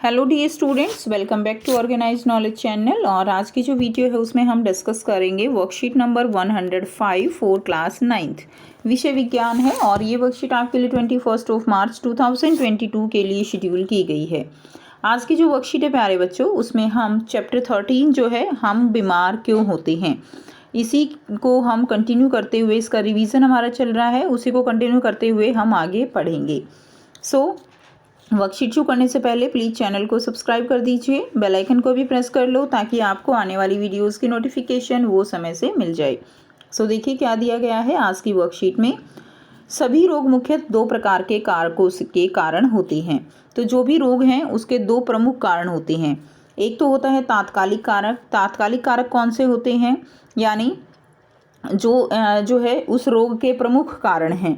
Hello dear students, welcome back to organise knowledge channel. और आज की जो वीडियो है उसमें हम डिस्कस करेंगे worksheet number 105 for class 9th। विषय विज्ञान है और ये वर्कशीट आपके लिए 21 मार्च 2022 के लिए शेड्यूल की गई है। आज की जो वर्कशीट है प्यारे बच्चों, उसमें हम चैप्टर 13 जो है हम बीमार क्यों होते हैं, इसी को हम कंटिन्यू करते हुए, इसका रिवीजन हमारा चल रहा है, उसी को कंटिन्यू करते हुए हम आगे पढ़ेंगे। वर्कशीट शुरू करने से पहले प्लीज़ चैनल को सब्सक्राइब कर दीजिए, बेल आइकन को भी प्रेस कर लो ताकि आपको आने वाली वीडियोस की नोटिफिकेशन वो समय से मिल जाए। देखिए क्या दिया गया है आज की वर्कशीट में। सभी रोग मुख्यतः दो प्रकार के कारकों के कारण होते हैं। तो जो भी रोग हैं उसके दो प्रमुख कारण होते हैं। एक तो होता है तात्कालिक कारक। तात्कालिक कारक कौन से होते हैं, यानी जो है उस रोग के प्रमुख कारण हैं।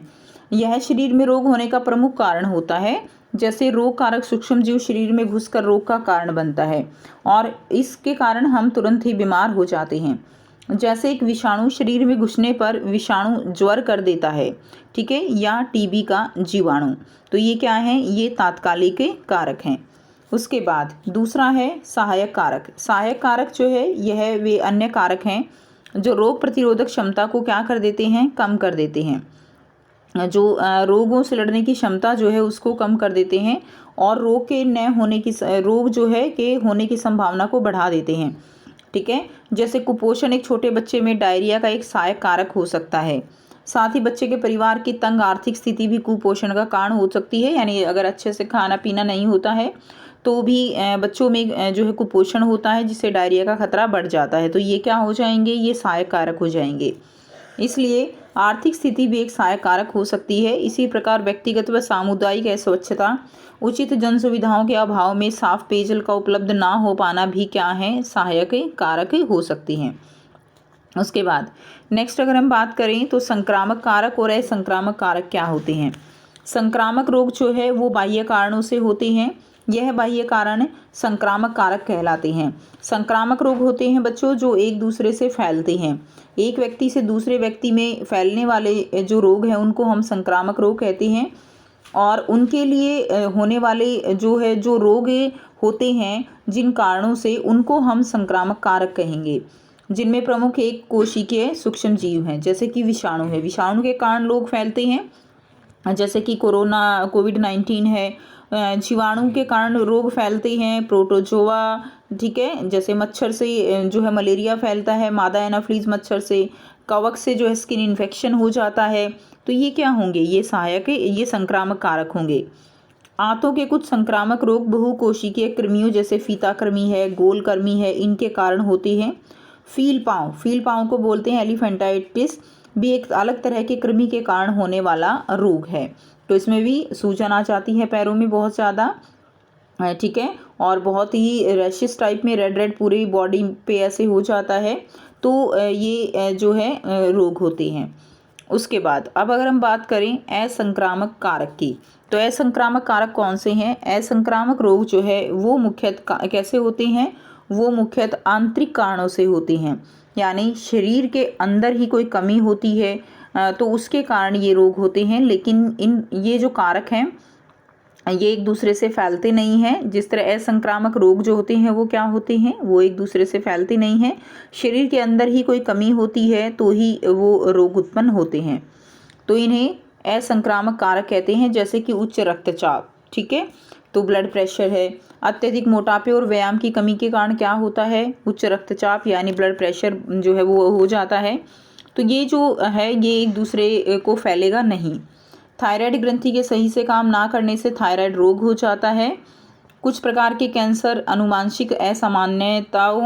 यह शरीर में रोग होने का प्रमुख कारण होता है। जैसे रोग कारक सूक्ष्म जीव शरीर में घुसकर रोग का कारण बनता है और इसके कारण हम तुरंत ही बीमार हो जाते हैं। जैसे एक विषाणु शरीर में घुसने पर विषाणु ज्वर कर देता है, ठीक है, या टीबी का जीवाणु। तो ये क्या है, ये तात्कालिक कारक हैं। उसके बाद दूसरा है सहायक कारक। सहायक कारक जो है यह वे अन्य कारक हैं जो रोग प्रतिरोधक क्षमता को क्या कर देते हैं, कम कर देते हैं। जो रोगों से लड़ने की क्षमता जो है उसको कम कर देते हैं और रोग के न होने की रोग जो है के होने की संभावना को बढ़ा देते हैं, ठीक है। जैसे कुपोषण एक छोटे बच्चे में डायरिया का एक सहायक कारक हो सकता है। साथ ही बच्चे के परिवार की तंग आर्थिक स्थिति भी कुपोषण का कारण हो सकती है, यानी अगर अच्छे से खाना पीना नहीं होता है तो भी बच्चों में जो है कुपोषण होता है, जिससे डायरिया का खतरा बढ़ जाता है। तो ये क्या हो जाएंगे, ये सहायक कारक हो जाएंगे। इसलिए आर्थिक स्थिति भी एक सहायक कारक हो सकती है। इसी प्रकार व्यक्तिगत व सामुदायिक अस्वच्छता, उचित जन सुविधाओं के अभाव में साफ पेयजल का उपलब्ध ना हो पाना भी क्या है, सहायक कारक हो सकती हैं। उसके बाद नेक्स्ट अगर हम बात करें तो संक्रामक कारक और असंक्रामक कारक क्या होते हैं। संक्रामक रोग जो है वो बाह्य कारणों से होते हैं। यह बाह्य कारण संक्रामक कारक कहलाते हैं। संक्रामक रोग होते हैं बच्चों जो एक दूसरे से फैलते हैं। एक व्यक्ति से दूसरे व्यक्ति में फैलने वाले जो रोग हैं उनको हम संक्रामक रोग कहते हैं। और उनके लिए होने वाले जो रोग होते हैं जिन कारणों से, उनको हम संक्रामक कारक कहेंगे, जिनमें प्रमुख एक कोशिकीय सूक्ष्म जीव हैं, जैसे कि विषाणु है। विषाणु के कारण लोग फैलते हैं, जैसे कि कोविड-19 है। जीवाणु के कारण रोग फैलते हैं, प्रोटोजोआ, ठीक है, जैसे मच्छर से जो है मलेरिया फैलता है, मादा एनाफ्लीज मच्छर से। कवक से जो है स्किन इन्फेक्शन हो जाता है। तो ये क्या होंगे, ये सहायक, ये संक्रामक कारक होंगे। आंतों के कुछ संक्रामक रोग बहुकोशिकीय कृमियों जैसे फीता कृमि है, गोल कृमि है, इनके कारण होते हैं। फील पाँव को बोलते हैं एलिफेंटाइटिस, भी एक अलग तरह के कृमि के कारण होने वाला रोग है। तो इसमें भी सूजन आ जाती है पैरों में बहुत ज़्यादा, ठीक है, और बहुत ही रैशेस टाइप में रेड पूरी बॉडी पे ऐसे हो जाता है। तो ये जो है रोग होते हैं। उसके बाद अब अगर हम बात करें असंक्रामक कारक की, तो असंक्रामक कारक कौन से हैं। असंक्रामक रोग जो है वो मुख्यतः कैसे होते हैं, वो मुख्यतः आंतरिक कारणों से होते हैं, यानी शरीर के अंदर ही कोई कमी होती है तो उसके कारण ये रोग होते हैं। लेकिन ये जो कारक हैं ये एक दूसरे से फैलते नहीं हैं। जिस तरह असंक्रामक रोग जो होते हैं वो क्या होते हैं, वो एक दूसरे से फैलते नहीं हैं। शरीर के अंदर ही कोई कमी होती है तो ही वो रोग उत्पन्न होते हैं। तो इन्हें असंक्रामक कारक कहते हैं, जैसे कि उच्च रक्तचाप, ठीक है, तो ब्लड प्रेशर है। अत्यधिक मोटापे और व्यायाम की कमी के कारण क्या होता है, उच्च रक्तचाप यानी ब्लड प्रेशर जो है वो हो जाता है। तो ये जो है ये एक दूसरे को फैलेगा नहीं। थायराइड ग्रंथि के सही से काम ना करने से थायराइड रोग हो जाता है। कुछ प्रकार के कैंसर अनुवांशिक असामान्यताओं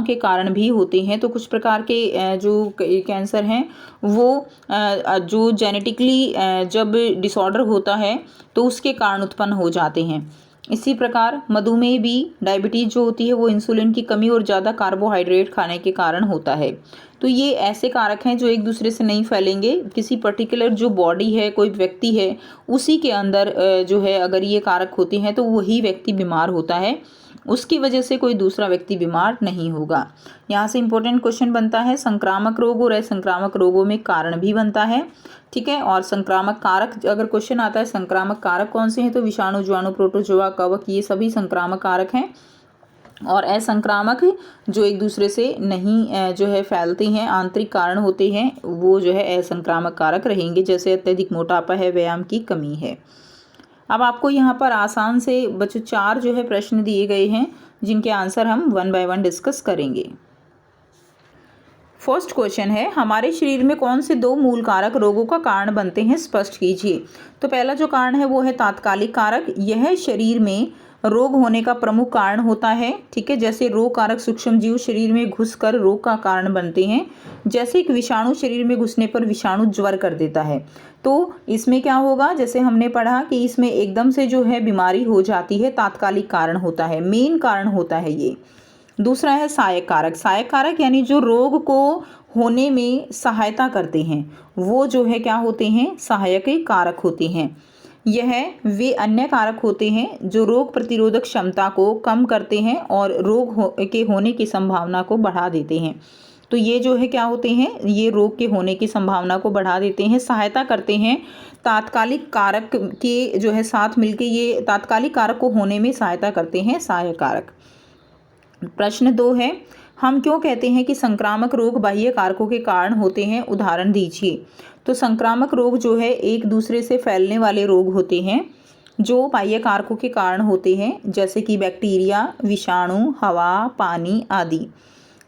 के कारण भी होते हैं। तो कुछ प्रकार के जो कैंसर हैं वो जो जेनेटिकली जब डिसऑर्डर होता है तो उसके कारण उत्पन्न हो जाते हैं। इसी प्रकार मधुमेह भी, डायबिटीज़ जो होती है वो इंसुलिन की कमी और ज़्यादा कार्बोहाइड्रेट खाने के कारण होता है। तो ये ऐसे कारक हैं जो एक दूसरे से नहीं फैलेंगे। किसी पर्टिकुलर जो बॉडी है, कोई व्यक्ति है, उसी के अंदर जो है अगर ये कारक होते हैं तो वही व्यक्ति बीमार होता है। उसकी वजह से कोई दूसरा व्यक्ति बीमार नहीं होगा। यहाँ से इंपॉर्टेंट क्वेश्चन बनता है संक्रामक रोग और असंक्रामक रोगों में कारण भी बनता है, ठीक है। और संक्रामक कारक अगर क्वेश्चन आता है, संक्रामक कारक कौन से हैं, तो विषाणु, जीवाणु, प्रोटोजोआ, कवक, ये सभी संक्रामक कारक हैं। और असंक्रामक जो एक दूसरे से नहीं जो है फैलते हैं, आंतरिक कारण होते हैं, वो जो है असंक्रामक कारक रहेंगे, जैसे अत्यधिक मोटापा है, व्यायाम की कमी है। अब आपको यहाँ पर आसान से बच्चों 4 जो है प्रश्न दिए गए हैं, जिनके आंसर हम 1 बाय 1 डिस्कस करेंगे। फर्स्ट क्वेश्चन है, हमारे शरीर में कौन से 2 मूल कारक रोगों का कारण बनते हैं, स्पष्ट कीजिए। तो पहला जो कारण है वो है तात्कालिक कारक। यह शरीर में रोग होने का प्रमुख कारण होता है, ठीक है। जैसे रोग कारक सूक्ष्म जीव शरीर में घुसकर रोग का कारण बनते हैं। जैसे एक विषाणु शरीर में घुसने पर विषाणु ज्वर कर देता है, तो इसमें क्या होगा, जैसे हमने पढ़ा कि इसमें एकदम से जो है बीमारी हो जाती है, तात्कालिक कारण होता है, मेन कारण होता है ये। दूसरा है सहायक कारक। सहायक कारक यानी जो रोग को होने में सहायता करते हैं, वो जो है क्या होते हैं, सहायक कारक होते हैं। यह वे अन्य कारक होते हैं जो रोग प्रतिरोधक क्षमता को कम करते हैं और रोग के होने की संभावना को बढ़ा देते हैं। तो ये जो है क्या होते हैं, ये रोग के होने की संभावना को बढ़ा देते हैं, सहायता करते हैं। तात्कालिक कारक के जो है साथ मिलके ये तात्कालिक कारक को होने में सहायता करते हैं, सहायक कारक। प्रश्न 2 है, हम क्यों कहते हैं कि संक्रामक रोग बाह्य कारकों के कारण होते हैं, उदाहरण दीजिए। तो संक्रामक रोग जो है एक दूसरे से फैलने वाले रोग होते हैं जो बाह्य कारकों के कारण होते हैं, जैसे कि बैक्टीरिया, विषाणु, हवा, पानी आदि,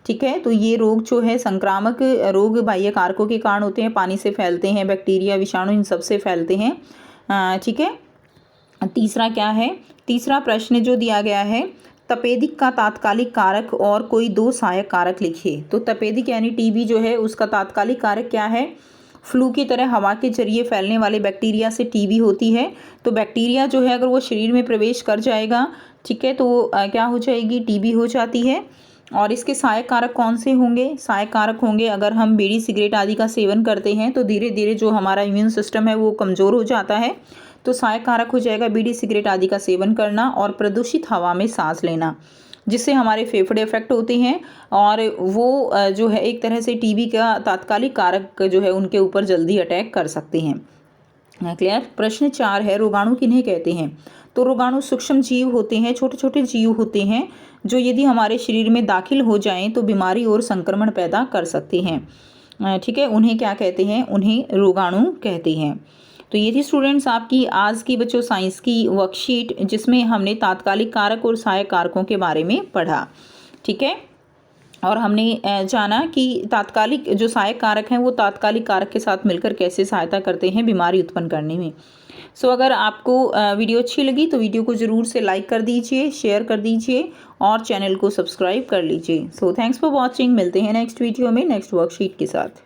ठीक है। तो ये रोग जो है संक्रामक रोग बाह्य कारकों के कारण होते हैं, पानी से फैलते हैं, बैक्टीरिया, विषाणु, इन सब से फैलते हैं, ठीक है। तीसरा क्या है, तीसरा प्रश्न जो दिया गया है, तपेदिक का तात्कालिक कारक और कोई 2 सहायक कारक लिखिए। तो तपेदिक यानी टीबी जो है उसका तात्कालिक कारक क्या है, फ्लू की तरह हवा के जरिए फैलने वाले बैक्टीरिया से टीबी होती है। तो बैक्टीरिया जो है अगर वो शरीर में प्रवेश कर जाएगा, ठीक है, तो क्या हो जाएगी, टीबी हो जाती है। और इसके सहायक कारक कौन से होंगे, सहायक कारक होंगे अगर हम बीड़ी सिगरेट आदि का सेवन करते हैं तो धीरे धीरे जो हमारा इम्यून सिस्टम है वो कमज़ोर हो जाता है। तो सहायक कारक हो जाएगा बीड़ी सिगरेट आदि का सेवन करना और प्रदूषित हवा में सांस लेना, जिससे हमारे फेफड़े इफेक्ट होते हैं और वो जो है एक तरह से टीबी का तात्कालिक कारक जो है उनके ऊपर जल्दी अटैक कर सकते हैं। क्लियर। प्रश्न 4 है, रोगाणु किन्हें कहते हैं। तो रोगाणु सूक्ष्म जीव होते हैं, छोटे छोटे जीव होते हैं जो यदि हमारे शरीर में दाखिल हो जाएं तो बीमारी और संक्रमण पैदा कर सकते हैं, ठीक है। उन्हें क्या कहते हैं, उन्हें रोगाणु कहते हैं। तो ये थी स्टूडेंट्स आपकी आज की बच्चों साइंस की वर्कशीट, जिसमें हमने तात्कालिक कारक और सहायक कारकों के बारे में पढ़ा, ठीक है। और हमने जाना कि तात्कालिक जो सहायक कारक हैं वो तात्कालिक कारक के साथ मिलकर कैसे सहायता करते हैं बीमारी उत्पन्न करने में। सो अगर आपको वीडियो अच्छी लगी तो वीडियो को ज़रूर से लाइक कर दीजिए, शेयर कर दीजिए और चैनल को सब्सक्राइब कर लीजिए। So thanks for watching. मिलते हैं नेक्स्ट वीडियो में नेक्स्ट वर्कशीट के साथ।